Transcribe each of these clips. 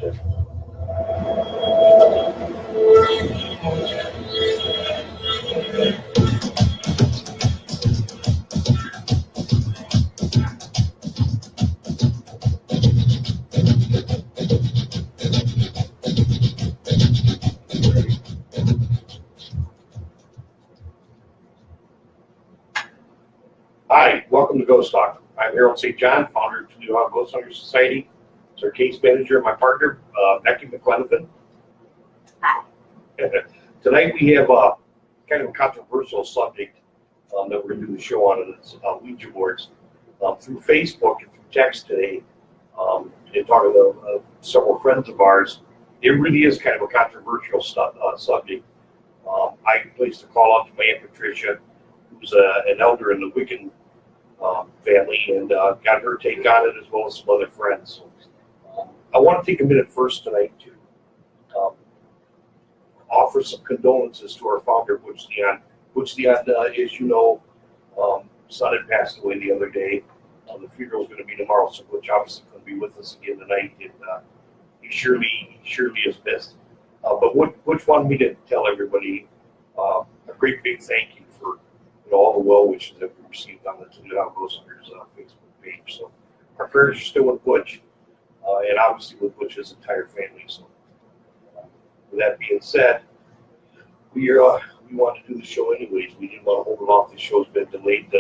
it. Hi, welcome to Ghost Talk. I'm Harold St. John, founder of Toledo Ghost Hunter Society. It's our case manager and my partner, Becky McClenathen. Hi. Tonight we have kind of a controversial subject that we're going to do the show on, and it's Ouija boards. Through Facebook and through text today, and talking to several friends of ours, it really is kind of a controversial subject. I placed a call out to my Aunt Patricia, who's an elder in the Wiccan family, and got her take on it as well as some other friends. So, I want to take a minute first tonight to offer some condolences to our founder, Butch Dion. Butch Dion, as you know, son had passed away the other day. The funeral is going to be tomorrow, so Butch obviously going to be with us again tonight, and he surely is missed. But Butch wanted me to tell everybody a great big thank you for all the well wishes that we received on the Toledo Ghost Hunters Facebook page. So our prayers are still with Butch, and obviously with Butch's entire family. So with that being said, we wanted to do the show anyways. We didn't want to hold it off. The show's been delayed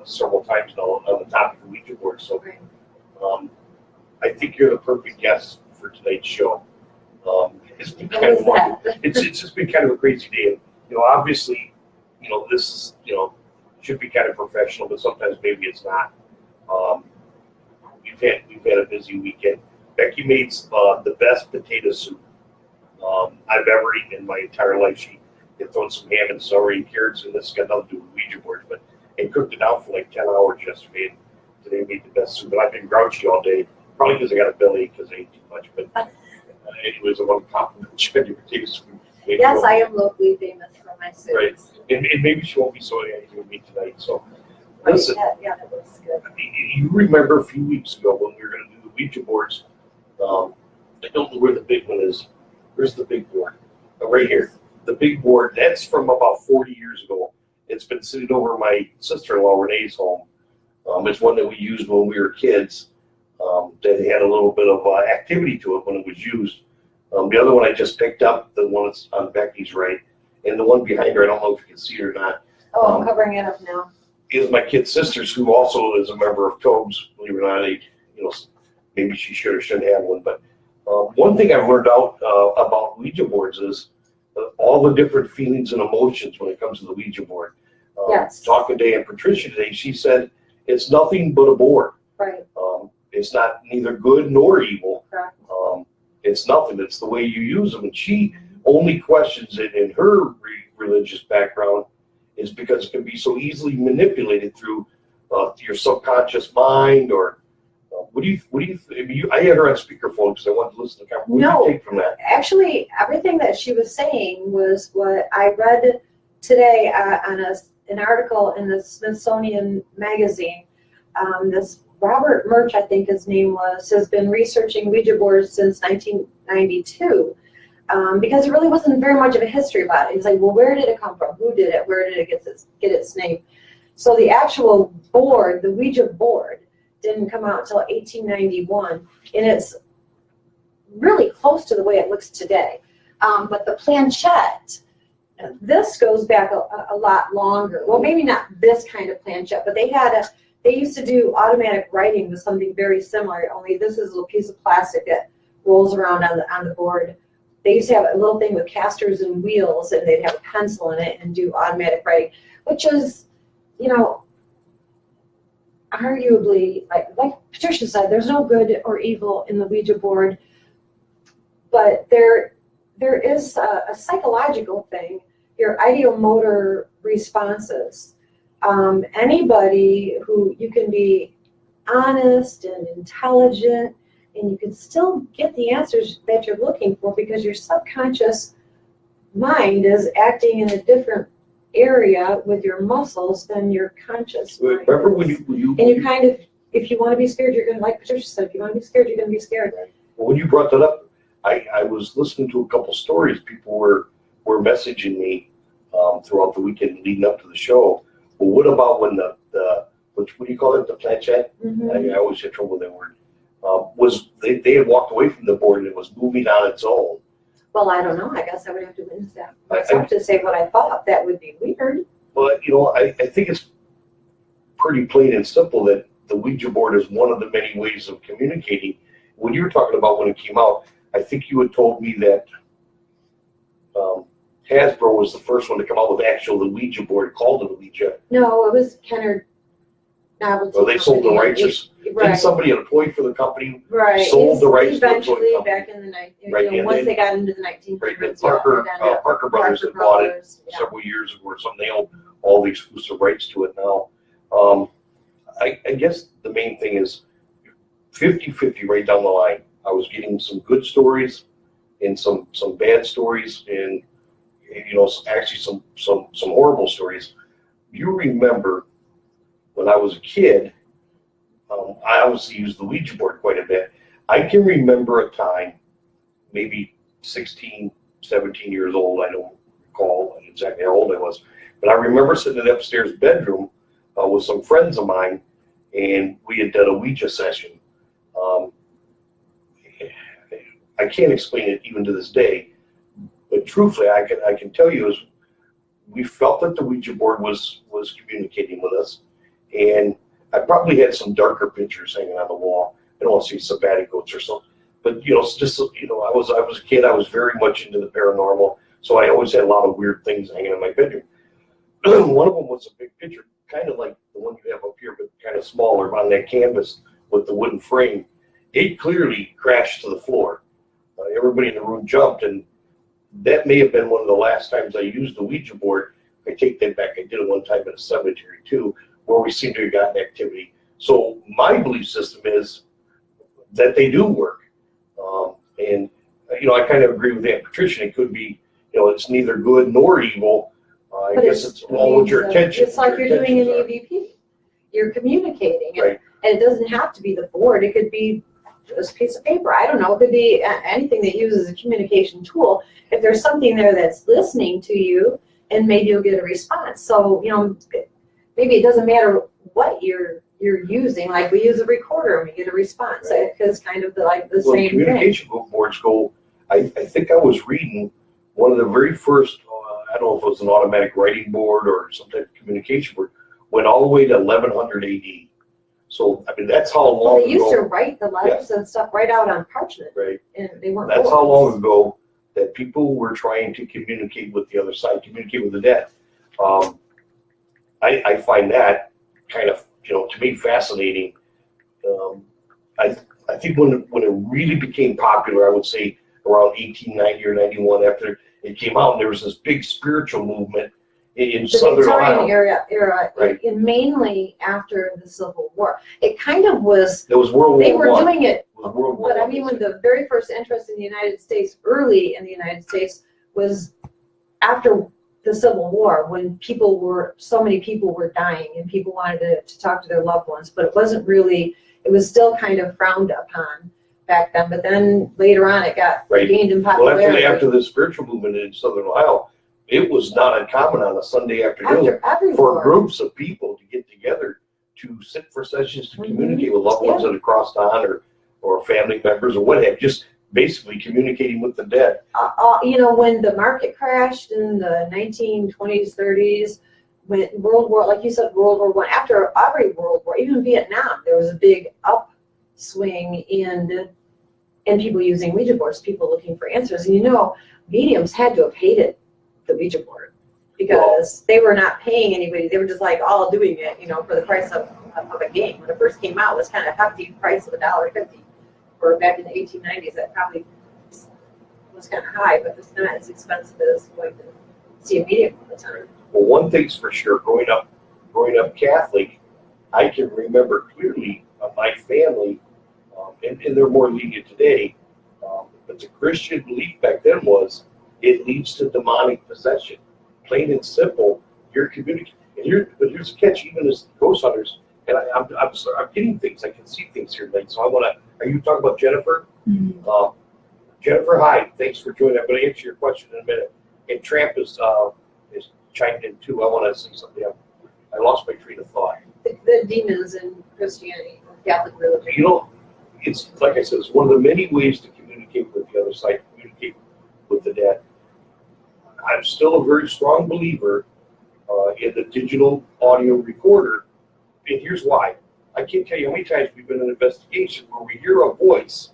several times now on the topic of Ouija boards. So I think you're the perfect guest for tonight's show. It's been kind of it's just been kind of a crazy day. And, obviously, this is, should be kind of professional, but sometimes maybe it's not. We've had a busy weekend. Becky made the best potato soup I've ever eaten in my entire life. She had thrown some ham and celery and carrots, and this got nothing to do with Ouija boards, but it cooked it out for like 10 hours yesterday, and today made the best soup. But I've been grouchy all day, probably because I got a belly because I ate too much. But anyways, I want to compliment you on your potato soup. Yes, I am locally famous for my soups. Right, and maybe she won't be so angry with me tonight. So listen, yeah, that was good. You remember a few weeks ago when we were going to do the Ouija boards? I don't know where the big one is. Where's the big board? Right here. The big board, that's from about 40 years ago. It's been sitting over my sister-in-law Renee's home. It's one that we used when we were kids. That had a little bit of activity to it when it was used. The other one I just picked up, the one that's on Becky's right, and the one behind her, I don't know if you can see it or not. Oh, I'm covering it up now. Is my kid sister's, who also is a member of Tobes. Believe it or not, maybe she should or shouldn't have one. But one thing I've learned out about Ouija boards is all the different feelings and emotions when it comes to the Ouija board. Yes. Talking to Aunt Patricia today, she said it's nothing but a board. Right. It's not neither good nor evil. Correct. It's nothing. It's the way you use them. And she only questions it in her religious background is because it can be so easily manipulated through your subconscious mind. Or what do you I had her on speakerphone because I wanted to listen to the conversation. What do you take from that? Actually, everything that she was saying was what I read today on an article in the Smithsonian magazine. This Robert Murch, I think his name was, has been researching Ouija boards since 1992 because there really wasn't very much of a history about it. He's like, well, where did it come from? Who did it? Where did it get its name? So the actual board, the Ouija board, didn't come out until 1891, and it's really close to the way it looks today. But the planchette, this goes back a lot longer. Well, maybe not this kind of planchette, but they used to do automatic writing with something very similar, only this is a little piece of plastic that rolls around on the board. They used to have a little thing with casters and wheels, and they'd have a pencil in it and do automatic writing, which is, arguably, like Patricia said, there's no good or evil in the Ouija board, but there is a psychological thing, your ideomotor responses. Anybody who, you can be honest and intelligent, and you can still get the answers that you're looking for because your subconscious mind is acting in a different area with your muscles than your conscious mind. Remember when you and you kind of, if you want to be scared, you're going to, like Patricia said, if you want to be scared, you're going to be scared. When you brought that up, I was listening to a couple stories. People were messaging me throughout the weekend leading up to the show. Well, what about when the what do you call it, the planchette? I always have trouble with that word. Was they had walked away from the board and it was moving on its own. Well, I don't know. I guess I would have to witness that myself to say what I thought. That would be weird. Well, you know, I think it's pretty plain and simple that the Ouija board is one of the many ways of communicating. When you were talking about when it came out, I think you had told me that Hasbro was the first one to come out with the Ouija board called it Ouija. No, it was Kenner Novelty. Well, they sold the rights. Right. Didn't somebody employed for the company sold the rights eventually to the back in the once they got into the 1900s. Parker Brothers had bought it several years ago or something. They own all the exclusive rights to it now. I guess the main thing is 50-50 right down the line. I was getting some good stories and some bad stories, and you know, actually some horrible stories. You remember when I was a kid, I obviously used the Ouija board quite a bit. I can remember a time, maybe 16, 17 years old. I don't recall exactly how old I was, but I remember sitting in the upstairs bedroom with some friends of mine, and we had done a Ouija session. I can't explain it even to this day, but truthfully, I can tell you is we felt that the Ouija board was communicating with us, and I probably had some darker pictures hanging on the wall. I don't want to see sabbatic goats or something, but you know, it's just, you know, I was a kid. I was very much into the paranormal, so I always had a lot of weird things hanging in my bedroom. One of them was a big picture, kind of like the one you have up here, but kind of smaller on that canvas with the wooden frame. It clearly crashed to the floor. Everybody in the room jumped, and that may have been one of the last times I used the Ouija board. I take that back. I did it one time in a cemetery too, where we seem to have gotten activity. So my belief system is that they do work. And, you know, I kind of agree with Aunt Patricia. It could be, you know, it's neither good nor evil. I guess it's all with your attention. It's like you're doing an EVP. You're communicating. Right. And it doesn't have to be the board. It could be just a piece of paper. I don't know. It could be anything that uses a communication tool. If there's something there that's listening to you, and maybe you'll get a response. So, you know, maybe it doesn't matter what you're using. Like we use a recorder and we get a response. Right. Because kind of the same communication thing. Boards go. I think I was reading one of the very first. I don't know if it was an automatic writing board or some type of communication board. Went all the way to 1100 AD. So I mean that's how long. Well, they used to write the letters and stuff right out on parchment. Right. And they weren't. That's how long ago that people were trying to communicate with the other side, communicate with the dead. I find that kind of, you know, to me fascinating. I think when it really became popular, I would say around 1890 or 91, after it came out, and there was this big spiritual movement in Southern Ohio. era, right. And mainly after the Civil War. It kind of was. It was World War I. They were doing it. But I mean, when the very first interest in the United States, early in the United States, was after the Civil War, when so many people were dying and people wanted to talk to their loved ones, but it wasn't really, it was still kind of frowned upon back then. But then later on, it got gained in popularity. Well, after the spiritual movement in Southern Ohio, it was not uncommon on a Sunday afternoon for groups of people to get together to sit for sessions to communicate with loved ones that had crossed on or family members or what have you, just basically communicating with the dead. You know, when the market crashed in the 1920s, 30s, when World War, like you said, World War I, after every World War, even Vietnam, there was a big upswing in people using Ouija boards, people looking for answers. And you know, mediums had to have hated the Ouija board because they were not paying anybody. They were just like all doing it, you know, for the price of a game. When it first came out, it was kind of hefty price of $1.50. Or back in the 1890s, that probably was kind of high, but it's not as expensive as going to see a medium all the time. Well, one thing's for sure, growing up Catholic, I can remember clearly my family, and they're more lenient today, but the Christian belief back then was it leads to demonic possession. Plain and simple, you're communicating. But here's the catch, even as ghost hunters, and I'm sorry, I'm getting things, I can see things here tonight, so I want to. Are you talking about Jennifer? Mm-hmm. Jennifer, hi. Thanks for joining. I'm going to answer your question in a minute. And Tramp is chimed in too. I want to say something. I lost my train of thought. The demons in Christianity, Catholic religion. You know, it's like I said, it's one of the many ways to communicate with the other side, communicate with the dead. I'm still a very strong believer in the digital audio recorder, and here's why. I can't tell you how many times we've been in an investigation where we hear a voice,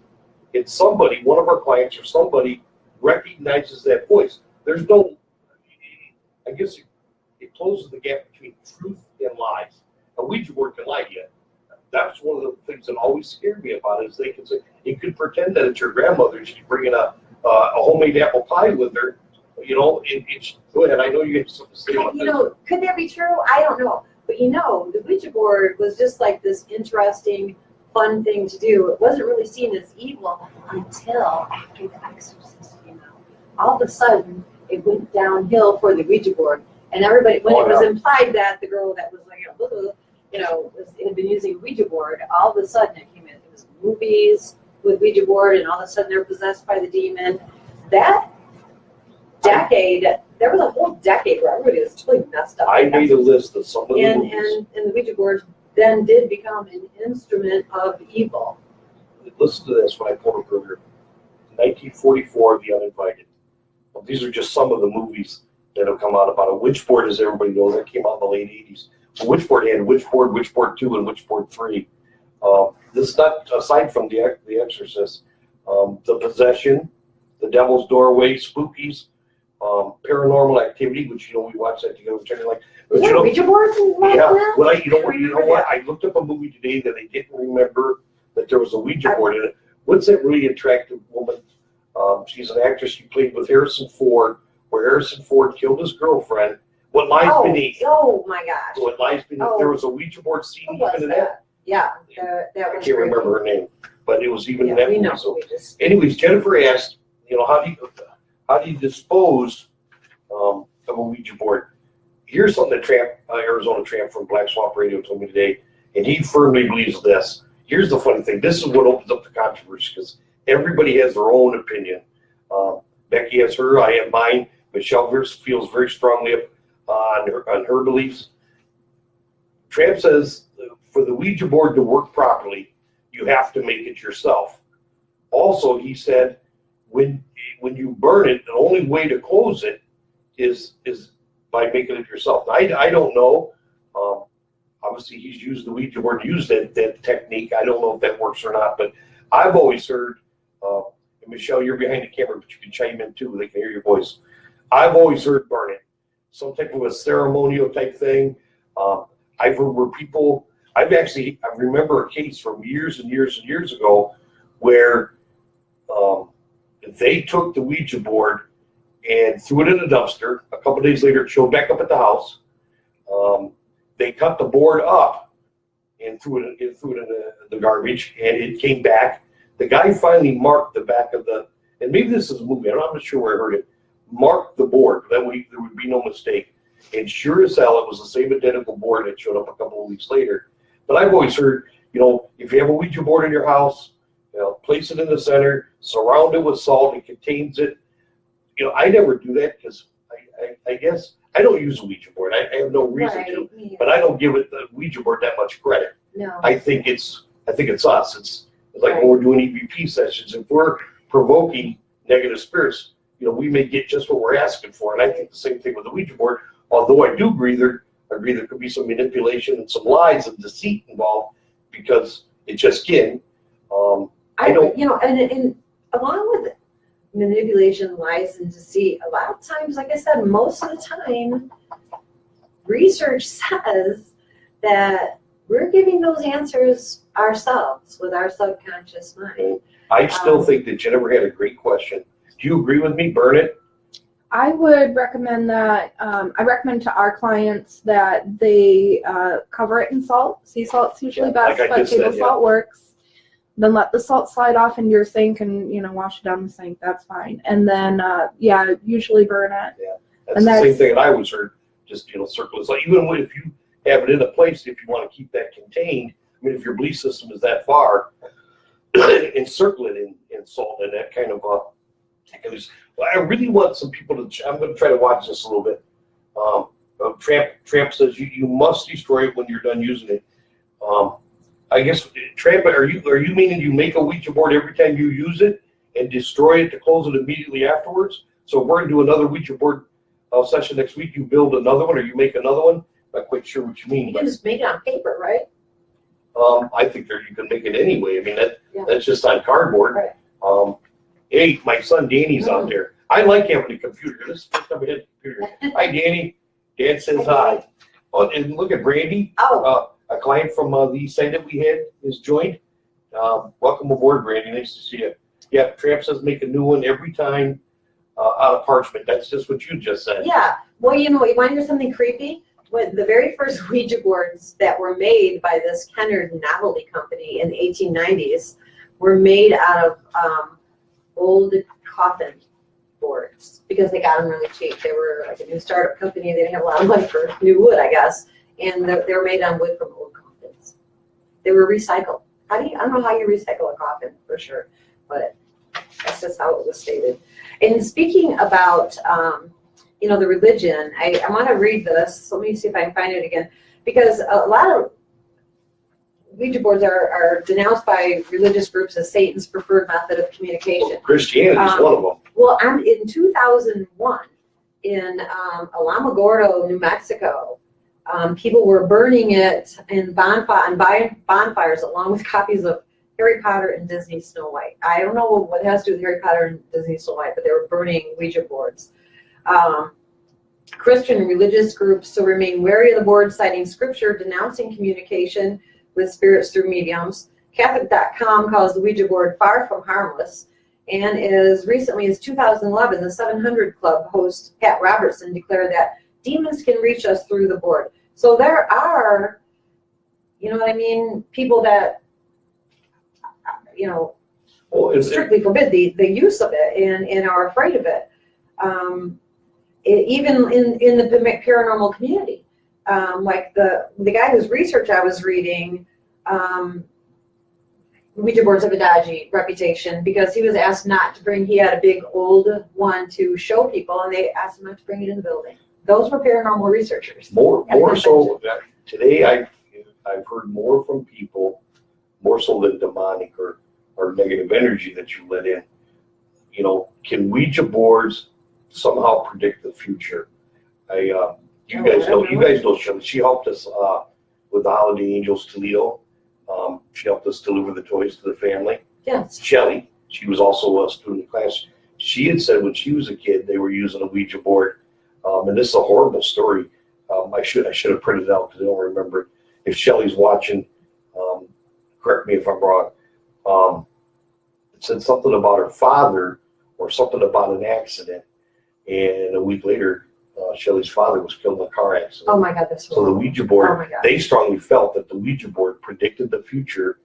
and somebody, one of our clients or somebody, recognizes that voice. There's no, I guess it closes the gap between truth and lies. A Ouija board can lie to you. That's one of the things that always scared me about it, is they can say, it could pretend that it's your grandmother, she's bringing a homemade apple pie with her, you know, go ahead, I know you have something to say about this. You know, could that be true? I don't know. But you know, the Ouija board was just like this interesting, fun thing to do. It wasn't really seen as evil until after The Exorcist came out. All of a sudden, it went downhill for the Ouija board. And everybody, when it was implied that the girl that was like, you know, had been using a Ouija board, all of a sudden it came in. It was movies with Ouija board, and all of a sudden they're possessed by the demon. That decade, there was a whole decade where everybody was totally messed up. I made a list of some of the movies. And the Ouija boards then did become an instrument of evil. Listen to this when I pulled up earlier. 1944, The Uninvited. Well, these are just some of the movies that have come out about it. Witchboard, as everybody knows, that came out in the late 80s. Witchboard had Witchboard 2, and Witchboard 3. This is not, aside from The Exorcist, The Possession, The Devil's Doorway, Spookies, Paranormal Activity, which, you know, we watched that together. But, you know, Ouija boards? Yeah. Well, you know what? I looked up a movie today that I didn't remember that there was a Ouija board in it. What's that really attractive woman? She's an actress. She played with Harrison Ford, where Harrison Ford killed his girlfriend. What lies beneath? Oh my gosh! What lies beneath? There was a Ouija board scene even in that. Yeah, I can't remember her name, but it was even in that movie. So, anyways, Jennifer asked, you know, how do you dispose of a Ouija board? Here's something that Arizona Tramp from Black Swamp Radio told me today, and he firmly believes this. Here's the funny thing. This is what opens up the controversy, because everybody has their own opinion. Becky has her, I have mine. Michelle feels very strongly on her beliefs. Tramp says for the Ouija board to work properly, you have to make it yourself. Also, he said, when you burn it, the only way to close it is by making it yourself. Now, I don't know. Obviously, he's used the Ouija board, used that technique. I don't know if that works or not, but I've always heard, and Michelle, you're behind the camera, but you can chime in too. They can hear your voice. I've always heard burn it. Some type of a ceremonial type thing. I've heard where people, I remember a case from years and years and years ago where they took the Ouija board and threw it in a dumpster. A couple of days later, it showed back up at the house. They cut the board up and threw it in the garbage, and it came back. The guy finally marked the back of and maybe this is a movie, I'm not sure where I heard it, marked the board. That way there would be no mistake. And sure as hell, it was the same identical board that showed up a couple of weeks later. But I've always heard, you know, if you have a Ouija board in your house, you know, place it in the center, surround it with salt, it contains it. You know, I never do that because I guess I don't use a Ouija board. I have no reason to, but I don't give it the Ouija board that much credit. No. I think it's us. It's like when we're doing EVP sessions. If we're provoking negative spirits, you know, we may get just what we're asking for. And I think the same thing with the Ouija board. Although I do agree there could be some manipulation and some lies and deceit involved, because it just can. I don't. You know, and along with manipulation, lies, and deceit, a lot of times, like I said, most of the time, research says that we're giving those answers ourselves with our subconscious mind. I still think that Jennifer had a great question. Do you agree with me? Burn it? I would recommend that, I recommend to our clients that they cover it in salt. Sea salt's usually best, but table salt works. Then let the salt slide off into your sink and, you know, wash it down the sink. That's fine. And then, usually burn it. Yeah, that's the same thing that I always heard. Just, you know, circle it. So even if you have it in a place, if you want to keep that contained, I mean, if your belief system is that far, encircle it in salt and that kind of I really want some people to. I'm going to try to watch this a little bit. Tramp says you must destroy it when you're done using it. I guess Tramp, are you meaning you make a Ouija board every time you use it and destroy it to close it immediately afterwards? So if we're going to do another Ouija board session next week, you build another one or you make another one? Not quite sure what you mean. You can just make it on paper, right? I think you can make it anyway. I mean that's just on cardboard. Right. Hey, my son Danny's out there. I like having a computer. This is the first time we had a computer. Hi, Danny. Dad says hi. Oh, and look at Brandy. Oh. A client from the east side that we had is joined. Welcome aboard, Brandy. Nice to see you. Yeah, Tramp says make a new one every time out of parchment. That's just what you just said. Yeah. Well, you know, you want to hear something creepy? When the very first Ouija boards that were made by this Kennard Novelty Company in the 1890s were made out of old coffin boards because they got them really cheap. They were like a new startup company. They didn't have a lot of money for new wood, I guess. And they were made on wood from old coffins. They were recycled. I don't know how you recycle a coffin for sure, but that's just how it was stated. And speaking about, you know, the religion, I want to read this. Let me see if I can find it again. Because a lot of Ouija boards are denounced by religious groups as Satan's preferred method of communication. Well, Christianity is one of them. Well, in 2001, in Alamogordo, New Mexico, people were burning it in bonfires along with copies of Harry Potter and Disney Snow White. I don't know what it has to do with Harry Potter and Disney Snow White, but they were burning Ouija boards. Christian religious groups still remain wary of the board, citing scripture denouncing communication with spirits through mediums. Catholic.com calls the Ouija board far from harmless, and as recently as 2011, the 700 Club host Pat Robertson declared that demons can reach us through the board. So there are, you know what I mean, people that, you know, strictly forbid the use of it and are afraid of it. Even in the paranormal community. Like the guy whose research I was reading, Ouija boards have a dodgy reputation because he was asked not to bring, he had a big old one to show people and they asked him not to bring it in the building. Those were paranormal researchers. More so today I've heard more from people, more so than demonic or negative energy that you let in. You know, can Ouija boards somehow predict the future? You guys know Shelley. She helped us with the Holiday Angels Toledo. She helped us deliver the toys to the family. Yes. Shelley, she was also a student in class. She had said when she was a kid they were using a Ouija board. And this is a horrible story. I should have printed it out because I don't remember it. If Shelley's watching, correct me if I'm wrong. It said something about her father or something about an accident. And a week later, Shelley's father was killed in a car accident. Oh my God, that's so the Ouija board, they strongly felt that the Ouija board predicted the future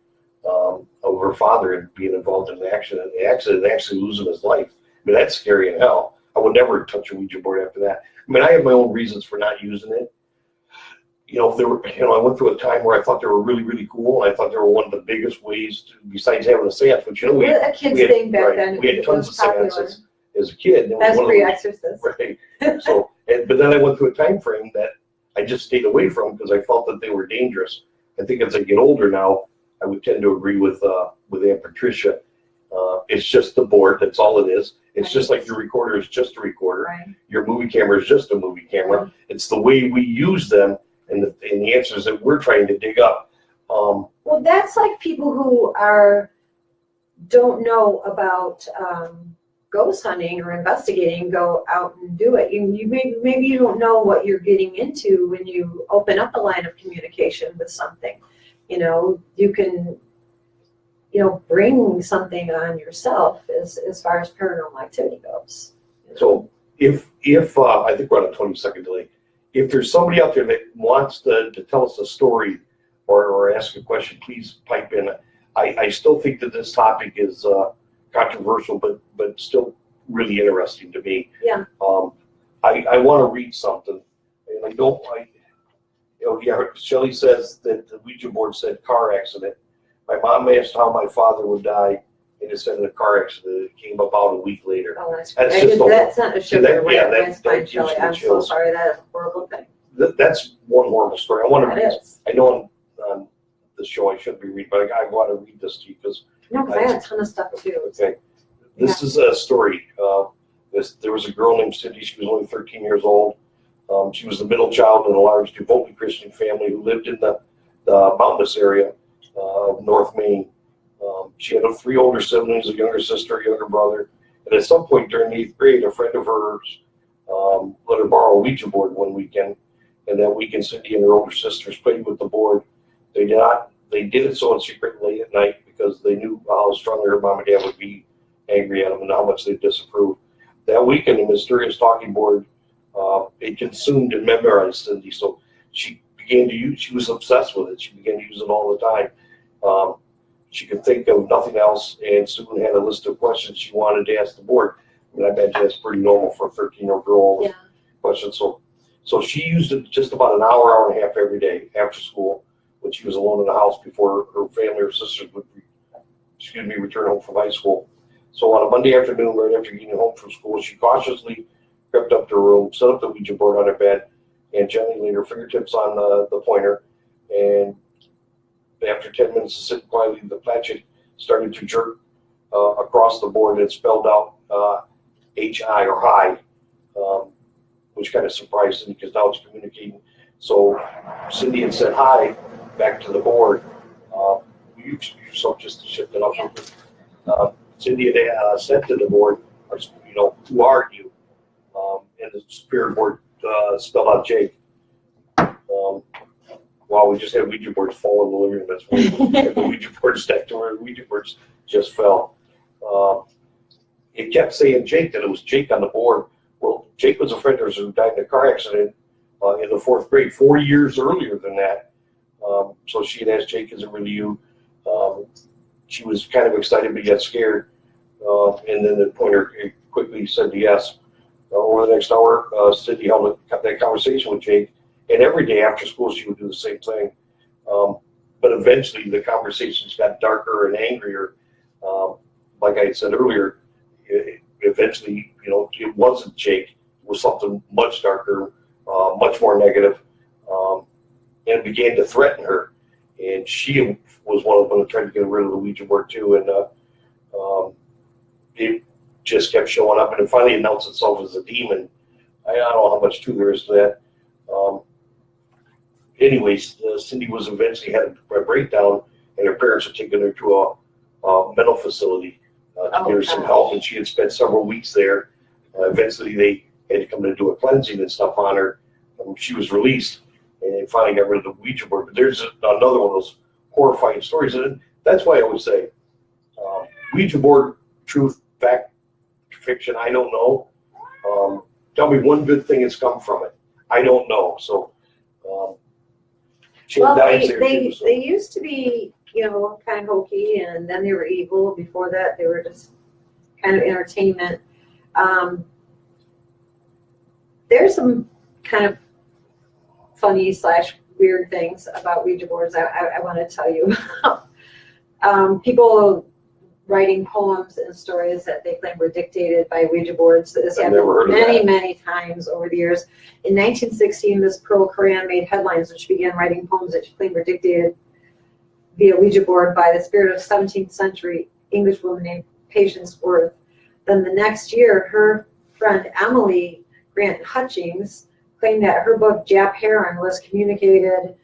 of her father and being involved in an accident. The accident and actually losing his life. I mean, that's scary in hell. I would never touch a Ouija board after that. I mean, I have my own reasons for not using it. You know, I went through a time where I thought they were really, really cool. And I thought they were one of the biggest ways to, besides having a seance, which, you know, we had tons of seances as a kid. That's pre-exorcist. Right. So, but then I went through a time frame that I just stayed away from because I felt that they were dangerous. I think as I get older now, I would tend to agree with Aunt Patricia. It's just the board. That's all it is. It's just like your recorder is just a recorder. Right. Your movie camera is just a movie camera. Right. It's the way we use them and the answers that we're trying to dig up. Well, that's like people who don't know about ghost hunting or investigating, go out and do it. You maybe you don't know what you're getting into when you open up a line of communication with something. You know, you can, bring something on yourself as far as paranormal activity goes. So if I think we're on a 20-second delay. If there's somebody out there that wants to tell us a story or ask a question, please pipe in. I still think that this topic is controversial, but still really interesting to me. Yeah. I want to read something, and Shelley says that the Ouija board said car accident. My mom asked how my father would die, and it's in a car accident. It came about a week later. Oh, that's That's not a sugar. that I'm gives so sorry. That is a horrible thing. That's one horrible story. I want to read. Is. I know on the show I shouldn't be reading, but I want to read this to you because. No, because I had a ton of stuff too. Okay. This is a story. There was a girl named Cindy. She was only 13 years old. She was the middle child in a large devout Christian family who lived in the mountainous area of North Maine. She had 3 older siblings, a younger sister, a younger brother. And at some point during the 8th grade, a friend of hers let her borrow a Ouija board one weekend. And that weekend, Cindy and her older sisters played with the board. They did it so in secret late at night because they knew how strongly her mom and dad would be angry at them and how much they disapproved. That weekend, the mysterious talking board, it consumed and memorized Cindy. So she was obsessed with it. She began to use it all the time. She could think of nothing else and soon had a list of questions she wanted to ask the board. I mean, I imagine that's pretty normal for a 13-year-old question. So she used it just about an hour and a half every day after school when she was alone in the house before her family or sisters would, return home from high school. So on a Monday afternoon, right after getting home from school, she cautiously crept up to her room, set up the Ouija board on her bed, and gently laid her fingertips on the pointer. And after 10 minutes of sitting quietly, the platchet started to jerk across the board and spelled out H-I or hi, which kind of surprised Cindy because now it's communicating. So Cindy had said hi back to the board. You use yourself just to shift it up. Cindy had said to the board, who are you? And the spirit board spelled out Jake. Wow, we just had Ouija boards fall in the living room. That's weird. The Ouija board stacked to where Ouija boards just fell. It kept saying Jake, that it was Jake on the board. Well, Jake was a friend of hers who died in a car accident in the 4th grade, 4 years earlier than that. So she had asked Jake, is it really you? She was kind of excited but yet scared. And then the pointer quickly said yes. Over the next hour, Cindy held that conversation with Jake. And every day after school, she would do the same thing. But eventually, the conversations got darker and angrier. Like I had said earlier, eventually, it wasn't Jake. It was something much darker, much more negative. And it began to threaten her. And she was one of them that tried to get rid of the Ouija board, too. And it just kept showing up. And it finally announced itself as a demon. I don't know how much truth there is to that. Anyways, Cindy was eventually had a breakdown, and her parents had taken her to a mental facility to get her some help, and she had spent several weeks there. Eventually, they had to come in and do a cleansing and stuff on her. She was released, and finally got rid of the Ouija board. But there's another one of those horrifying stories, and that's why I always say, Ouija board, truth, fact, fiction, I don't know. Tell me one good thing that's come from it. I don't know. So, they used to be, kind of hokey, and then they were evil. Before that, they were just kind of entertainment. There's some kind of funny / weird things about Ouija boards I want to tell you about. People writing poems and stories that they claim were dictated by Ouija boards. This happened many times over the years. In 1916, Miss Pearl Coran made headlines when she began writing poems that she claimed were dictated via Ouija board by the spirit of 17th century English woman named Patience Worth. Then the next year, her friend Emily Grant Hutchings claimed that her book, Jap Heron, was communicated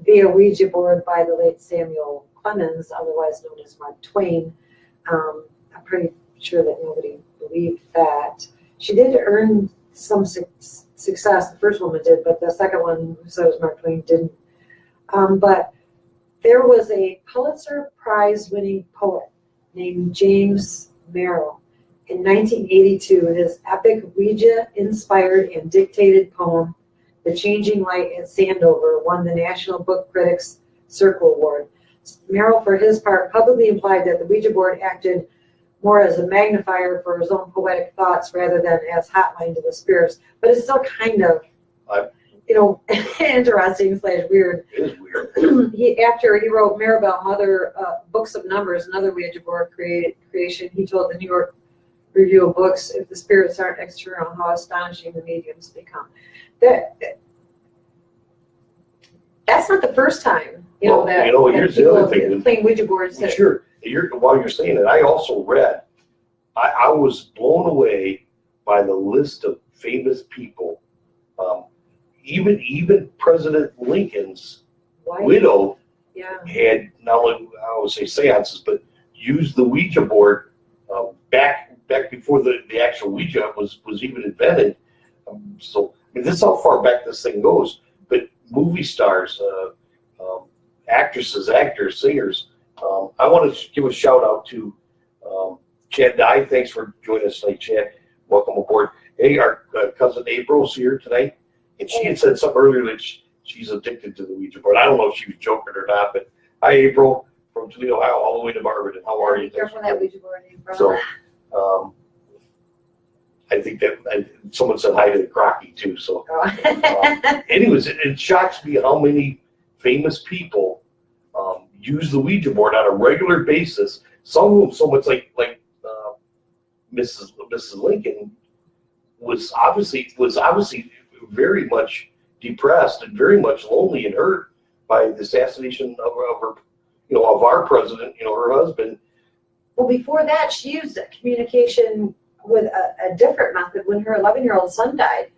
via Ouija board by the late Samuel Clemens, otherwise known as Mark Twain. I'm pretty sure that nobody believed that. She did earn some success. The first woman did, but the second one, who said it was Mark Twain, didn't. But there was a Pulitzer Prize-winning poet named James Merrill. In 1982, his epic Ouija-inspired and dictated poem, The Changing Light at Sandover, won the National Book Critics Circle Award. Merrill, for his part, publicly implied that the Ouija board acted more as a magnifier for his own poetic thoughts rather than as hotline to the spirits. But it's still kind of you know, interesting / weird. It is weird. After he wrote Maribel, Mother, Books of Numbers, another Ouija board creation, he told the New York Review of Books, if the spirits aren't external, how astonishing the mediums become. That's not the first time, you know, that here's the other thing. Playing Ouija boards. Sure. While you're saying it, I also read, I was blown away by the list of famous people. Even President Lincoln's widow had not only, I would say seances, but used the Ouija board back before the actual Ouija was even invented. So I mean, this is how far back this thing goes. But movie stars, actresses, actors, singers. I want to give a shout out to Chad Dye. Thanks for joining us tonight, Chad. Welcome aboard. Hey, our cousin April's here tonight, and she had said something earlier that she's addicted to the Ouija board. I don't know if she was joking or not, but hi, April, from Toledo, Ohio, all the way to Barberton. How are you? Be careful that Ouija board, April. So, I think that someone said hi to the Crocky too. So, anyways, it shocks me how many famous people use the Ouija board on a regular basis. Some of them so much like Mrs. Lincoln was obviously very much depressed and very much lonely and hurt by the assassination of her, of our president, her husband. Well, before that, she used communication with a different method when her 11-year-old son died.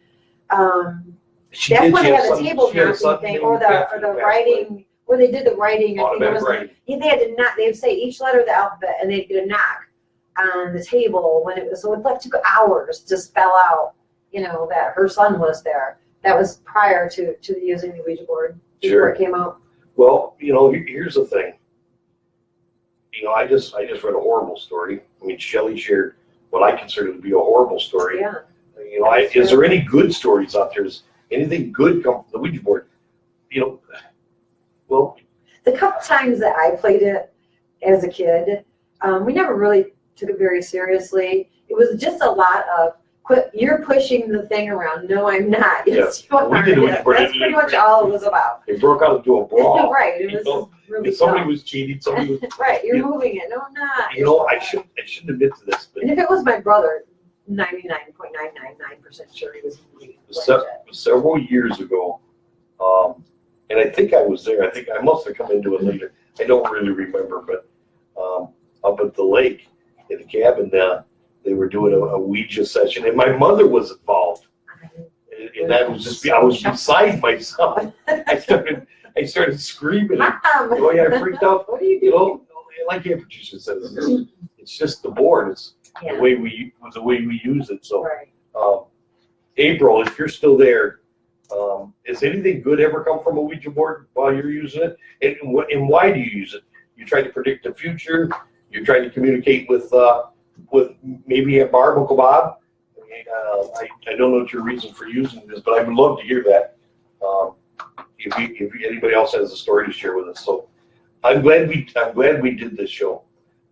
That's when they had the table knocking thing, or the writing, where they did the writing. I think it was writing. They had to knock. They would say each letter of the alphabet, and they'd get a knock on the table when it was. So it took hours to spell out, that her son was there. That was prior to using the Ouija board before it came out. Well, here's the thing. I just read a horrible story. I mean, Shelley shared what I consider to be a horrible story. Yeah. Is there any good stories out there? Is anything good come from the Ouija board? Well, the couple times that I played it as a kid, we never really took it very seriously. It was just a lot of, you're pushing the thing around. No, I'm not. Yes, you are. We did Ouija board. That's pretty much all it was about. It broke out into a brawl. Right. It was really if somebody was cheating, somebody was... Right, you're moving it. No, I'm not. I shouldn't admit to this. But and if it was my brother, 99.999% sure he was moving. Several years ago, and I think I was there. I think I must have come into it later. I don't really remember, but up at the lake in the cabin, they were doing a Ouija session, and my mother was involved. And that was just, I was beside myself. I started screaming. Mom! I freaked out. What are you doing? Like Aunt Patricia says, it's just the board. It's the way we use it. So, April, if you're still there, has anything good ever come from a Ouija board while you're using it? And why do you use it? You try to predict the future. You're trying to communicate with maybe a Barb, Uncle Bob. I don't know what your reason for using this, but I would love to hear that. If anybody else has a story to share with us, so I'm glad we did this show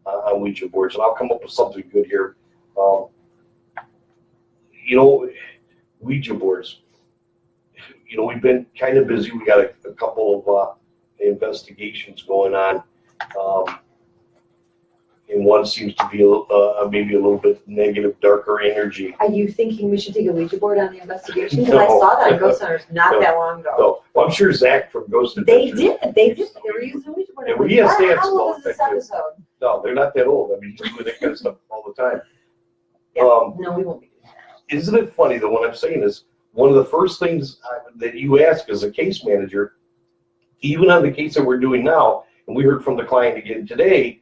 on Ouija boards, and I'll come up with something good here. Ouija boards. We've been kind of busy. We got a couple of investigations going on. And one seems to be maybe a little bit negative, darker energy. Are you thinking we should take a Ouija board on the investigation? Because I saw that on Ghost Hunters not that long ago. No. Well, I'm sure Zach from Ghost Hunters. They did. They were using Ouija board. And we have stamps. How old is this episode? No, they're not that old. I mean, you do that kind of stuff all the time. Yeah. No, we won't be doing that. Isn't it funny that what I'm saying is one of the first things that you ask as a case manager, even on the case that we're doing now, and we heard from the client again today,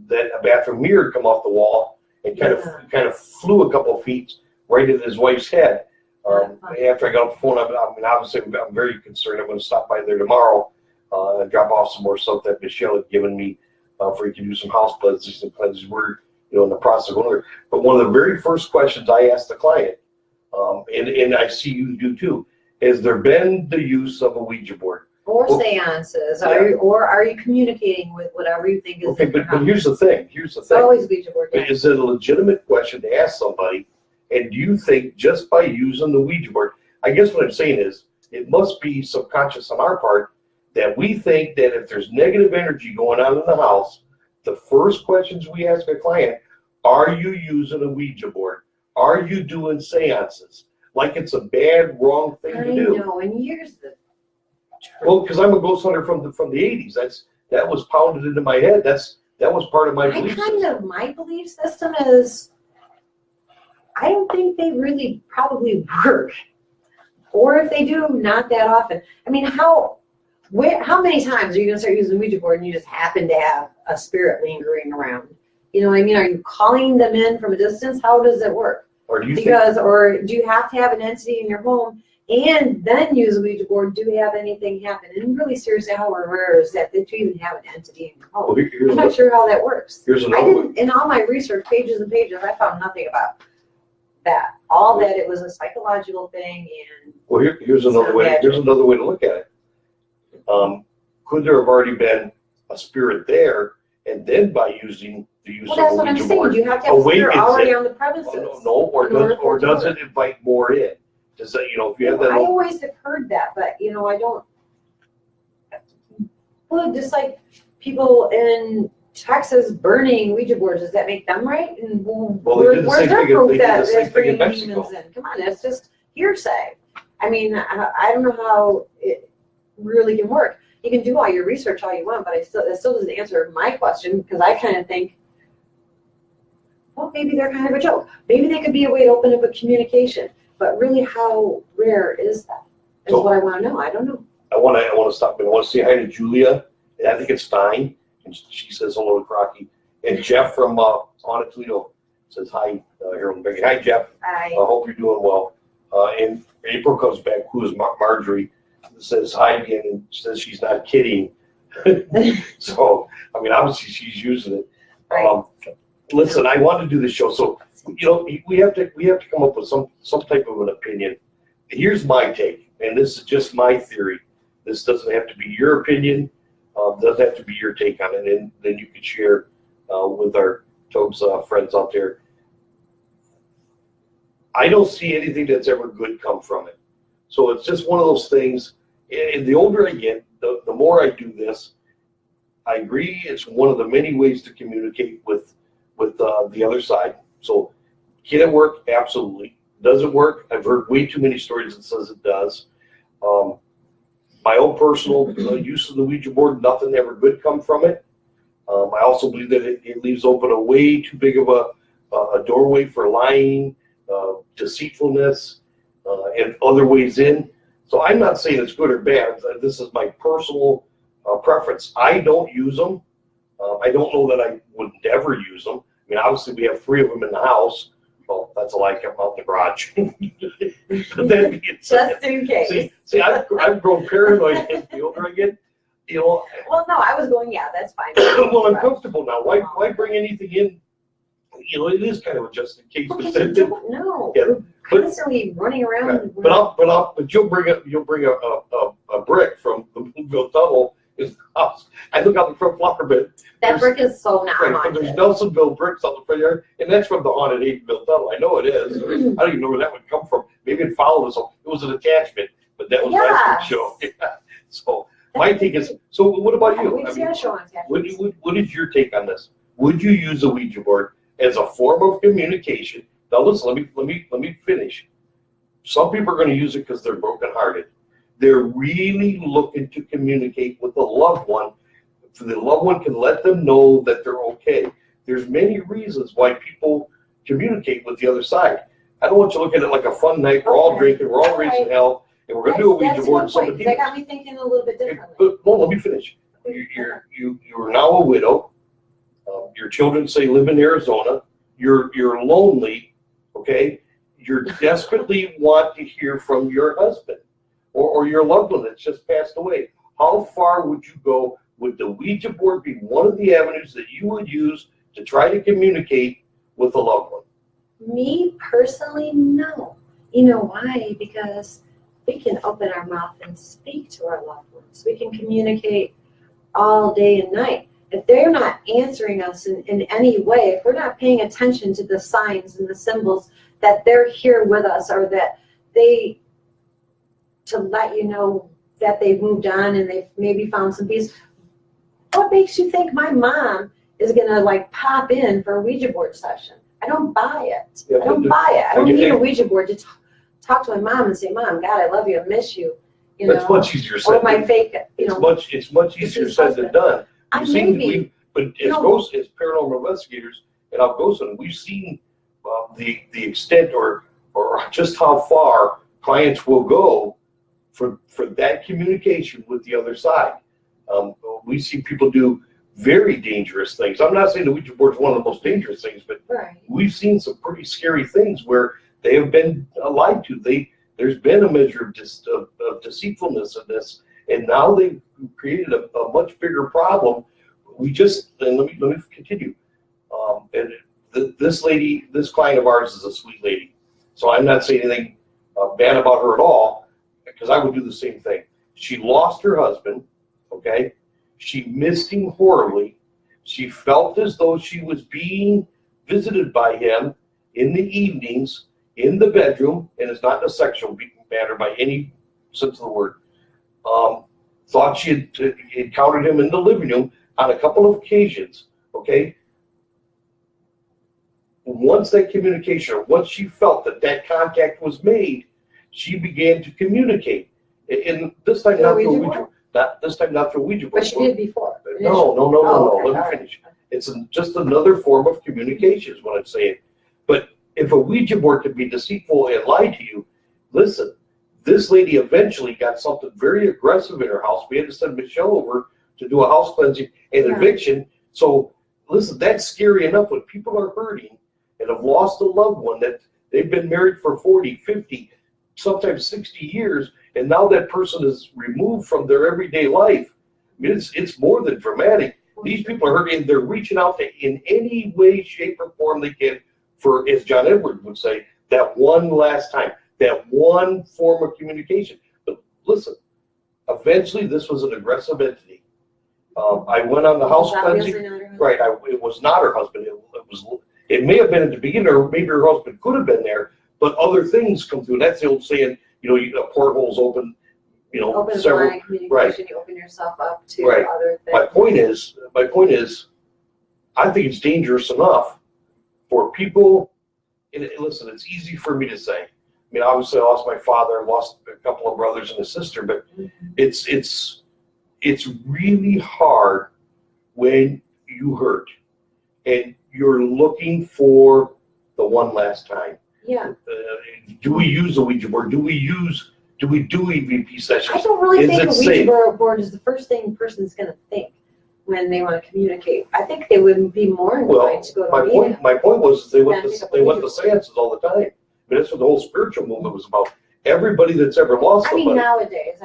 that a bathroom mirror had come off the wall and kind of flew a couple of feet right at his wife's head. After I got off the phone, obviously I'm very concerned. I'm going to stop by there tomorrow and drop off some more stuff that Michelle had given me for you to do some house cleanses and cleanses. We're in the process of going there. But one of the very first questions I asked the client, and I see you do too, has there been the use of a Ouija board? Or seances, or are you communicating with whatever you think is okay, but here's the thing. It's always Ouija board. Yeah. Is it a legitimate question to ask somebody? And do you think just by using the Ouija board, I guess what I'm saying is, it must be subconscious on our part that we think that if there's negative energy going on in the house, the first questions we ask a client, are you using a Ouija board? Are you doing seances? Like it's a bad, wrong thing to do. I know, and here's the truth. Well, because I'm a ghost hunter from the 80s. That was pounded into my head. That was part of my belief system. My belief system is, I don't think they really probably work. Or if they do, not that often. I mean, how many times are you going to start using the Ouija board and you just happen to have a spirit lingering around? You know what I mean? Are you calling them in from a distance? How does it work? Or do you or do you have to have an entity in your home and then use a Ouija board? Do we have anything happen? And really seriously, how rare is that you even have an entity in your home? Well, I'm not sure how that works. Here's another one. In all my research, pages and pages, I found nothing about that. All that it was a psychological thing. And well, here's another way. Here's another way to look at it. Could there have already been a spirit there, and then by using the use of a Ouija board, you have to have a spirit already on the premises. Or does it invite more in? Does that, if you have that? I always have heard that, but I don't. Well, just like people in Texas burning Ouija boards, does that make them right? And where's their proof that it's bringing demons in? Come on, that's just hearsay. I mean, I don't know how it really can work. You can do all your research all you want, but that still doesn't answer my question, because I kind of think, well, maybe they're kind of a joke. Maybe they could be a way to open up a communication. But really, how rare is that? Is what I want to know. I don't know. I want to stop. I want to say hi to Julia. I think it's Stein, and she says hello to Crocky. And Jeff from on Toledo says hi. Becky. Hi, Jeff. Hi. I hope you're doing well. And April comes back, who is Marjorie, says hi again, and says she's not kidding. So, I mean, obviously she's using it. Right. Listen, I want to do this show, so we have to come up with some type of an opinion. Here's my take, and this is just my theory. This doesn't have to be your opinion. Doesn't have to be your take on it, and then you can share with our Togs friends out there. I don't see anything that's ever good come from it. So it's just one of those things. And the older I get, the more I do this. I agree, it's one of the many ways to communicate with the other side. So can it work? Absolutely. Does it work? I've heard way too many stories that says it does. My own personal use of the Ouija board, nothing ever good come from it. I also believe that it leaves open a way too big of a doorway for lying, deceitfulness, and other ways in. So I'm not saying it's good or bad. This is my personal preference. I don't use them. I don't know that I would never use them. I mean, obviously we have 3 of them in the house. Well, that's a lie. I kept them out in the garage. Just in case. See, I've grown paranoid the older I get. Well, no, I was going, yeah, that's fine. Well, I'm comfortable now. Why bring anything in? It is kind of a just in case. Because you don't know. Yeah, We're constantly running around. But you'll bring a brick from the Blueville Tunnel in the house. I look out the front flower bed. That brick is so not right, haunted. but there's Nelsonville bricks on the front yard, and that's from the haunted Haydenville Tunnel. I know it is. I don't even know where that would come from. Maybe it followed us. It was an attachment, but that was last week's show. Yeah. So my take is. So what about you? What is your take on this? Would you use a Ouija board as a form of communication? Now listen, let me finish. Some people are going to use it because they're brokenhearted. They're really looking to communicate with a loved one, so the loved one can let them know that they're okay. There's many reasons why people communicate with the other side. I don't want you to look at it like a fun night. We're all drinking, we're all raising hell, and we're going to do a Ouija board. That got me thinking a little bit differently. But let me finish. You're now a widow. Your children say live in Arizona. You're lonely. Okay. You desperately want to hear from your husband or your loved one that's just passed away. How far would you go? Would the Ouija board be one of the avenues that you would use to try to communicate with a loved one? Me personally, no. You know why? Because we can open our mouth and speak to our loved ones. We can communicate all day and night. If they're not answering us in any way, if we're not paying attention to the signs and the symbols that they're here with us, or that they to let you know that they've moved on and they've maybe found some peace. What makes you think my mom is gonna like pop in for a Ouija board session? I don't buy it. Yeah, I don't buy it. I don't need a Ouija board to talk to my mom and say, Mom, God, I love you, I miss you. You know, it's much easier said. Or my fake, you know. It's much easier said than done. I maybe. But as paranormal investigators and I'll go some, we've seen the extent or just how far clients will go for that communication with the other side. We see people do very dangerous things. I'm not saying the Ouija board is one of the most dangerous things, but we've seen some pretty scary things where they have been lied to. There's been a measure of deceitfulness in this, and now they've created a much bigger problem. And let me continue. And this lady, this client of ours is a sweet lady. So I'm not saying anything bad about her at all, because I would do the same thing. She lost her husband, okay? She missed him horribly. She felt as though she was being visited by him in the evenings in the bedroom, and it's not in a sexual manner by any sense of the word. Thought she had encountered him in the living room on a couple of occasions, okay? Once that communication, or once she felt that contact was made, she began to communicate. And this time not through Ouija, not through Ouija board. But she did before. No. Okay, Let me finish. It's just another form of communication is what I'm saying. But if a Ouija board can be deceitful and lie to you, listen, this lady eventually got something very aggressive in her house. We had to send Michelle over to do a house cleansing and eviction. So listen, that's scary enough when people are hurting and have lost a loved one that they've been married for 40, 50, sometimes 60 years, and now that person is removed from their everyday life. I mean, it's more than dramatic. These people are hurting. They're reaching out to, in any way, shape, or form they can for, as John Edwards would say, that one last time, that one form of communication. But listen, eventually this was an aggressive entity. I went on the house cleansing. Right, it was not her husband. It may have been at the beginning, or maybe her husband could have been there, but other things come through. And that's the old saying, a porthole's open, open several. line communication, you open yourself up to other things. My point is, I think it's dangerous enough for people. And listen, it's easy for me to say. I mean, obviously, I lost my father, I lost a couple of brothers and a sister, but it's really hard when you hurt and you're looking for the one last time. Yeah. Do we use a Ouija board? Do we do EVP sessions? I don't really think a Ouija board is the first thing a person's going to think when they want to communicate. I think they would be more inclined to go to a meeting. My point was they went to seances all the time. I mean, that's what the whole spiritual movement was about. Everybody that's ever lost somebody. I mean, nowadays,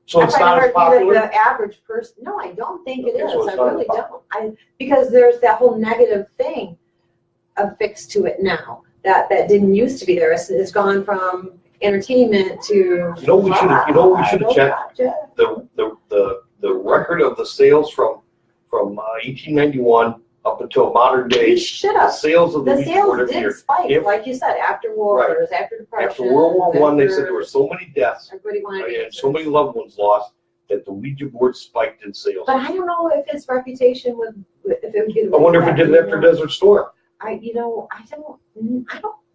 so it's not as popular? The average person. No, I don't think it is. So I really don't. Because there's that whole negative thing affixed to it now that didn't used to be there. It's gone from entertainment to. We should have checked the record of the sales from 1891 up until modern day. We should have. The sales of the sales did spike, like you said, after wars, after depression. After World War I, they said there were so many deaths and so many loved ones lost that the Ouija board spiked in sales. But I don't know if its reputation if it would get. I wonder if it did after Desert Storm. I don't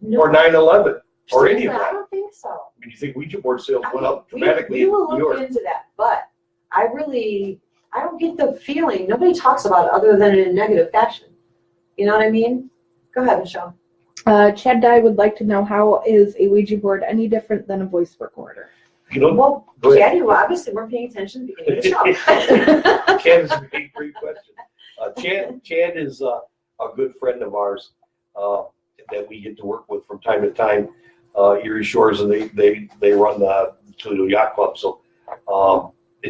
know. Or 9/11. Or any of that. I don't think so. I mean, you think Ouija board sales went up dramatically? We will look into that, but I don't get the feeling. Nobody talks about it other than in a negative fashion. You know what I mean? Go ahead, Michelle. Chad Dye would like to know, how is a Ouija board any different than a voice recorder? Well, Chad, you obviously weren't paying attention at the beginning of the show. Chad is a great question. Chad is a good friend of ours that we get to work with from time to time. Erie Shores, and they run the Toledo Yacht Club. So,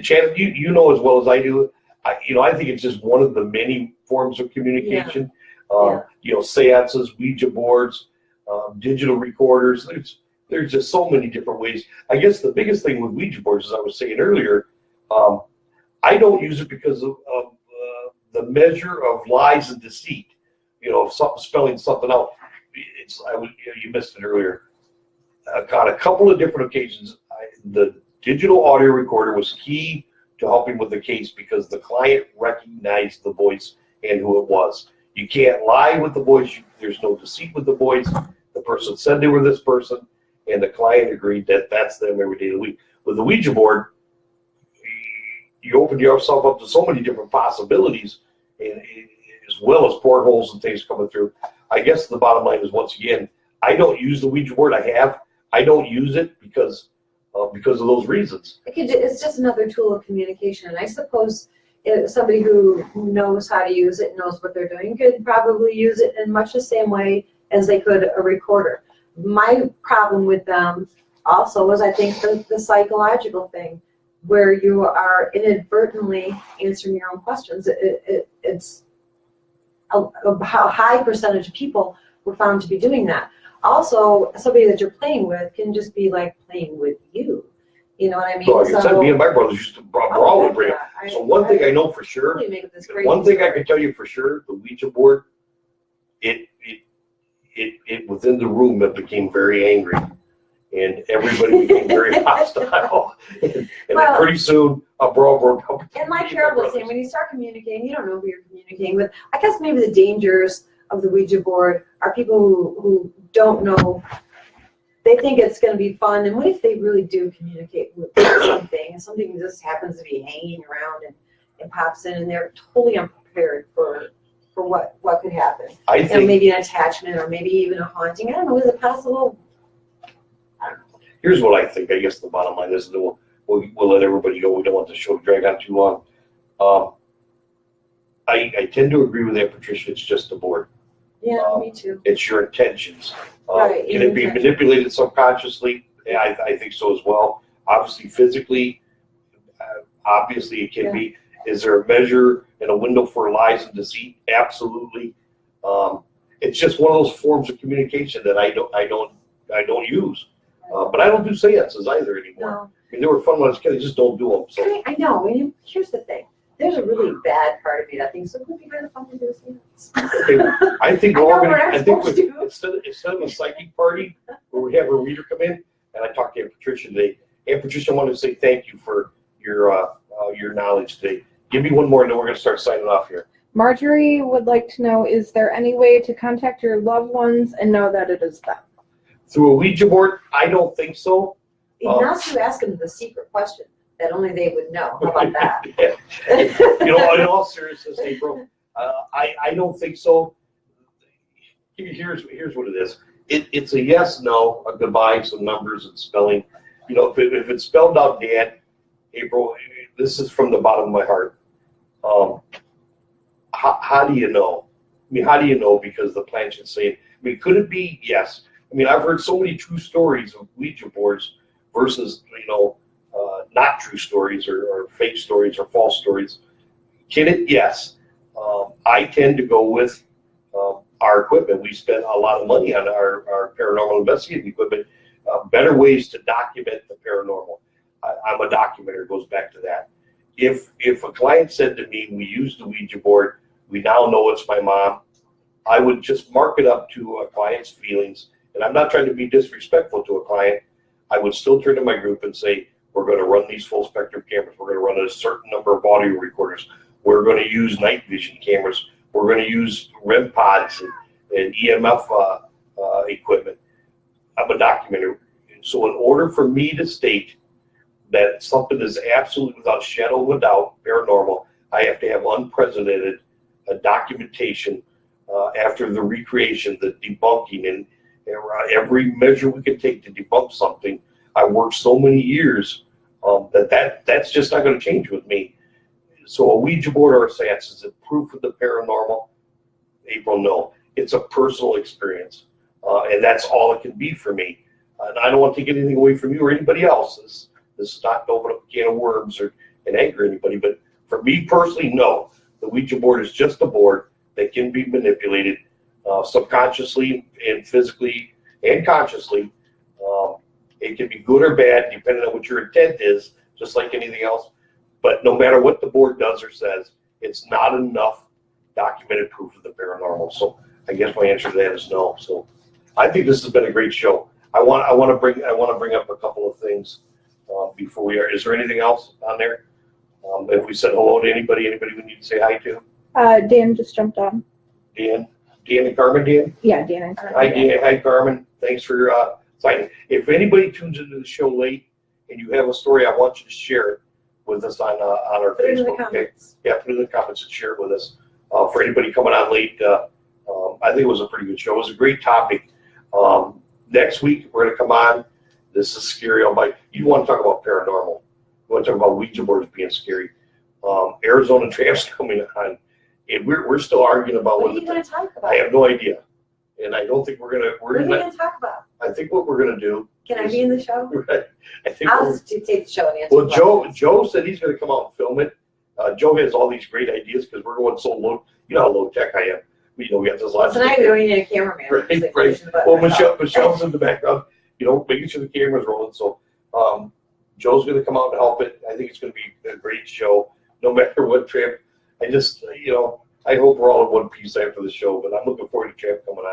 Chad, you know as well as I do. I think it's just one of the many forms of communication. Seances, Ouija boards, digital recorders. There's just so many different ways. I guess the biggest thing with Ouija boards, as I was saying earlier, I don't use it because of the measure of lies and deceit. Spelling something out. You missed it earlier. on a couple of different occasions, the digital audio recorder was key to helping with the case because the client recognized the voice and who it was. You can't lie with the voice. There's no deceit with the voice. The person said they were this person, and the client agreed that that's them every day of the week. With the Ouija board, you open yourself up to so many different possibilities, and as well as portholes and things coming through. I guess the bottom line is, once again, I don't use the Ouija board. I don't use it because of those reasons. It's just another tool of communication, and I suppose somebody who knows how to use it, knows what they're doing, could probably use it in much the same way as they could a recorder. My problem with them also was, I think, the psychological thing, where you are inadvertently answering your own questions. It's a high percentage of people were found to be doing that. Also, somebody that you're playing with can just be like playing with you. You know what I mean? So, like I said, me and my brothers used to brawl with it. So one thing I know for sure, one thing I can tell you for sure, the Ouija board, it within the room, it became very angry, and everybody became very hostile. And then pretty soon, a brawl broke out. And my parable was saying, when you start communicating, you don't know who you're communicating with. I guess maybe the dangers of the Ouija board are people who don't know. They think it's going to be fun, and what if they really do communicate with something, and something just happens to be hanging around and pops in, and they're totally unprepared for what could happen. I think maybe an attachment, or maybe even a haunting. I don't know. Is it possible? Here's what I think. I guess the bottom line is that we'll let everybody go. We don't want the show to drag on too long. I tend to agree with that, Patricia. It's just a board. Yeah, me too. It's your intentions. Right, can it be manipulated subconsciously? Yeah, I think so as well. Obviously, physically, obviously it can be. Is there a measure and a window for lies and deceit? Absolutely. It's just one of those forms of communication that I don't use. But I don't do seances either anymore. No. I mean, they were fun when I was a kid. I just don't do them. So. I know. And here's the thing. There's a really bad part of me that thinks, so it would be kind of fun to do a seance. Okay. I think instead of a psychic party where we have a reader come in, and I talked to Aunt Patricia today. Aunt Patricia, I wanted to say thank you for your knowledge today. Give me one more, and then we're going to start signing off here. Marjorie would like to know, is there any way to contact your loved ones and know that it is them? Through a Ouija board? I don't think so. Unless you ask them the secret question that only they would know. How about that? In all seriousness, April, I don't think so. Here's what it is. It's a yes, no, a goodbye, some numbers and spelling. If it's spelled out, Dad, April, this is from the bottom of my heart. How do you know? I mean, how do you know? Because the plan should say it. I mean, could it be? Yes. I mean, I've heard so many true stories of Ouija boards versus, not true stories or fake stories or false stories. Can it? Yes. I tend to go with our equipment. We spend a lot of money on our paranormal investigating equipment. Better ways to document the paranormal. I'm a documenter. It goes back to that. If a client said to me, we used the Ouija board, we now know it's my mom, I would just mark it up to a client's feelings. And I'm not trying to be disrespectful to a client. I would still turn to my group and say, we're going to run these full spectrum cameras. We're going to run a certain number of audio recorders. We're going to use night vision cameras. We're going to use REM pods and EMF equipment. I'm a documenter. So in order for me to state that something is absolutely without shadow of a doubt paranormal, I have to have unprecedented documentation after the recreation, the debunking, and every measure we can take to debunk something. I worked so many years that's just not going to change with me. So a Ouija board or a seance, is it proof of the paranormal? April, no. It's a personal experience, and that's all it can be for me. And I don't want to take anything away from you or anybody else. This is not to open up a can of worms and anger anybody, but for me personally, no. The Ouija board is just a board that can be manipulated subconsciously and physically and consciously. It can be good or bad depending on what your intent is, just like anything else. But no matter what the board does or says, it's not enough documented proof of the paranormal. So I guess my answer to that is no. So I think this has been a great show. I want to bring up a couple of things before we are. Is there anything else on there? If we said hello to anybody we need to say hi to? Dan just jumped on. Dan and Carmen, Dan? Yeah, Dan and Carmen. Hi, Dan. Hi, Carmen. Thanks for signing. If anybody tunes into the show late and you have a story, I want you to share it with us on our Put it in the Facebook. comments. Okay? Yeah, put it in the comments and share it with us. For anybody coming on late, I think it was a pretty good show. It was a great topic. Next week, we're going to come on. This is scary. You want to talk about paranormal. You want to talk about Ouija boards being scary. Arizona Tramp's coming on. And we're still arguing about What are you going to talk about? I have no idea. And I don't think we're going to. What are you going to talk about? I think what we're going to do. Can I be in the show? Right. I think I'll just take the show and answer questions. Joe said he's going to come out and film it. Joe has all these great ideas because we're going so low. You know how low tech I am. We got this last. Tonight we don't need a cameraman. Right. Well, Michelle's in the background. Making sure the camera's rolling. So, Joe's going to come out and help it. I think it's going to be a great show, no matter what Tramp. I just, I hope we're all in one piece after the show. But I'm looking forward to Tramp coming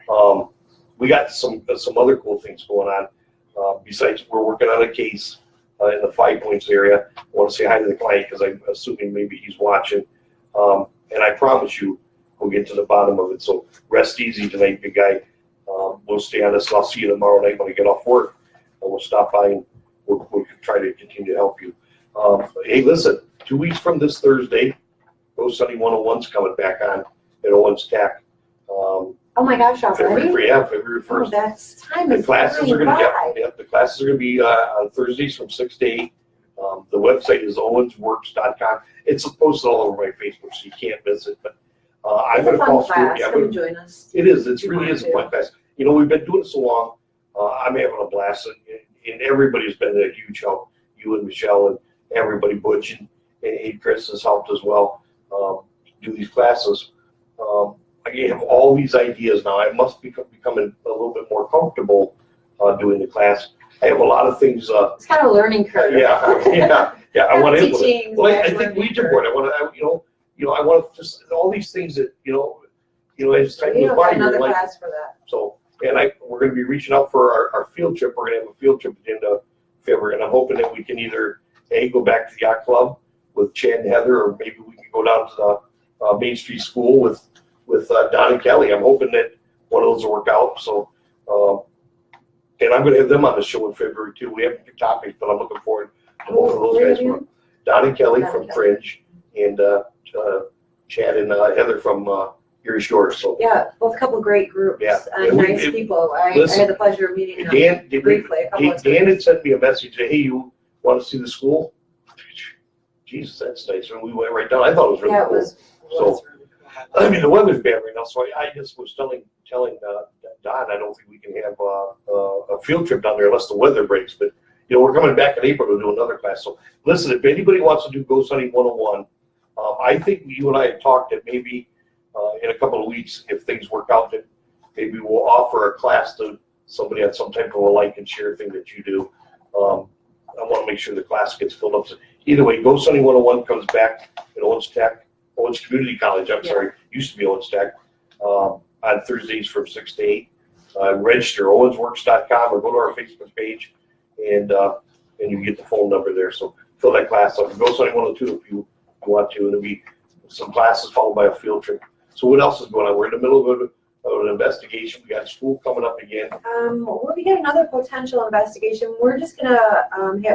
on. We got some other cool things going on. Besides, we're working on a case in the 5 Points area. I want to say hi to the client because I'm assuming maybe he's watching. And I promise you, we'll get to the bottom of it. So rest easy tonight, big guy. We'll stay on this. I'll see you tomorrow night when I get off work. And we'll stop by and we'll try to continue to help you. Hey, listen, 2 weeks from this Thursday, Go Sunny 101's coming back on at Owens Tech. Oh my gosh, already? February 1st. Oh, that's time The is classes flying are going by. to the classes are going to be on Thursdays from 6 to 8. The website is owensworks.com. It's posted all over my Facebook, so you can't miss it. But I'm going to call through. Yeah, come and join us. It is. It really is a fun class. We've been doing it so long. I'm having a blast, and everybody's been a huge help. You and Michelle and everybody, Butch and Chris has helped as well do these classes. I have all these ideas now. I must be becoming a little bit more comfortable doing the class. I have a lot of things. It's kind of a learning curve. Yeah. I want to implement. Well, I think learning Ouija curve. board. I want to just all these things that as time We goes don't by, have another you're like. class for that. So, we're going to be reaching out for our field trip. We're going to have a field trip at the end of February, and I'm hoping that we can either go back to the yacht club with Chad and Heather, or maybe we can go down to the Main Street School with Don and Kelly. I'm hoping that one of those will work out. So, and I'm going to have them on the show in February too. We haven't picked topics, but I'm looking forward to both of those guys. Don and Kelly from Fringe, and Chad and Heather from Erie Shores. So Yeah, both a couple of great groups. Yeah. Nice people. I had the pleasure of meeting them briefly a couple of Dan times. had sent me a message. Hey, you want to see the school? Jesus, that's nice. And we went right down. I thought it was really Yeah, it cool. was So, really cool. I mean, the weather's bad right now, so I just was telling Don I don't think we can have a field trip down there unless the weather breaks. But we're coming back in April to do another class. So listen, if anybody wants to do Go Sunny 101, I think you and I have talked that maybe in a couple of weeks, if things work out, that maybe we'll offer a class to somebody on some type of a like and share thing that you do. I want to make sure the class gets filled up. So either way, Go Sunny 101 comes back at Owens Community College. I'm sorry, used to be Owens Tech, on Thursdays from 6 to 8. Register owensworks.com or go to our Facebook page, and you get the phone number there. So fill that class up. Go Sunny 102 if you want to, and it'll be some classes followed by a field trip. So what else is going on? We're in the middle of an investigation. We got school coming up again. We got another potential investigation. We're just gonna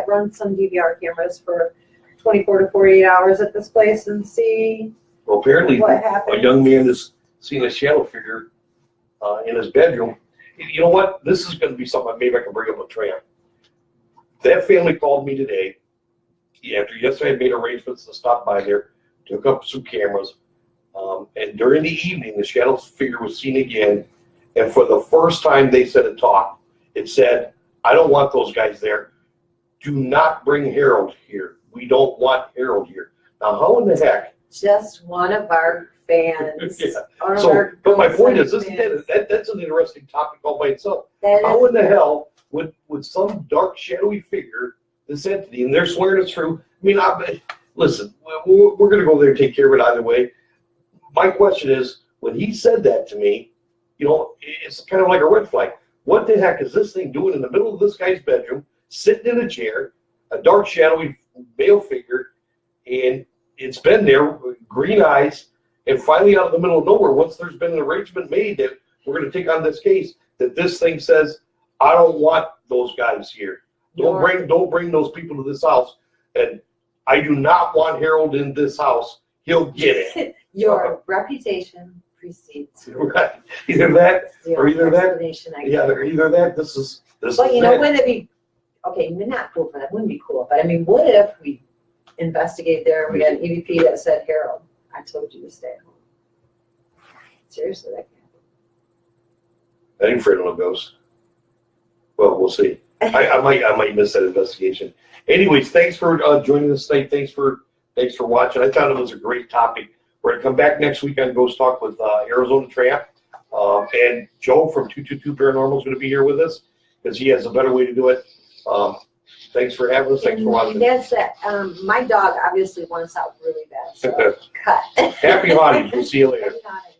run some DVR cameras for 24 to 48 hours at this place and see. Well, apparently what happens. a young man has seen a shadow figure in his bedroom. You know what? This is going to be something maybe I can bring up with Tramp. That family called me today. After yesterday I made arrangements to stop by there, took up some cameras, and during the evening the shadow figure was seen again. And for the first time they said a talk. It said, "I don't want those guys there. Do not bring Harold here. We don't want Harold here." Now, how in the heck? Just one of our fans. Yeah. So, but my point is, that's an interesting topic all by itself. How in the hell would some dark, shadowy figure, this entity, and they're swearing it's true? I mean, listen, we're going to go there and take care of it either way. My question is, when he said that to me, it's kind of like a red flag. what the heck is this thing doing in the middle of this guy's bedroom, sitting in a chair, a dark, shadowy male figure, and it's been there, green eyes, and finally out of the middle of nowhere, once there's been an arrangement made that we're going to take on this case, that this thing says, I don't want those guys here. Don't bring those people to this house, and I do not want Harold in this house. He'll get it. Your reputation precedes. Right. Either that, or either that. Yeah, or either that. This is. But you know, wouldn't it be okay? Not cool, but that wouldn't be cool. But I mean, what if we investigate there? We had an EVP that said, "Harold, I told you to stay home." Seriously, that can't happen. I ain't afraid of no ghosts. Well, we'll see. I might miss that investigation. Anyways, thanks for joining us tonight. Thanks for watching. I thought it was a great topic. We're gonna come back next week on Ghost Talk with Arizona Tramp, and Joe from 222 Paranormal is going to be here with us because he has a better way to do it. Thanks for having us. Thanks for watching. That's that. My dog obviously wants out really bad. So cut. Happy hauntings. We'll see you later. Happy hauntings.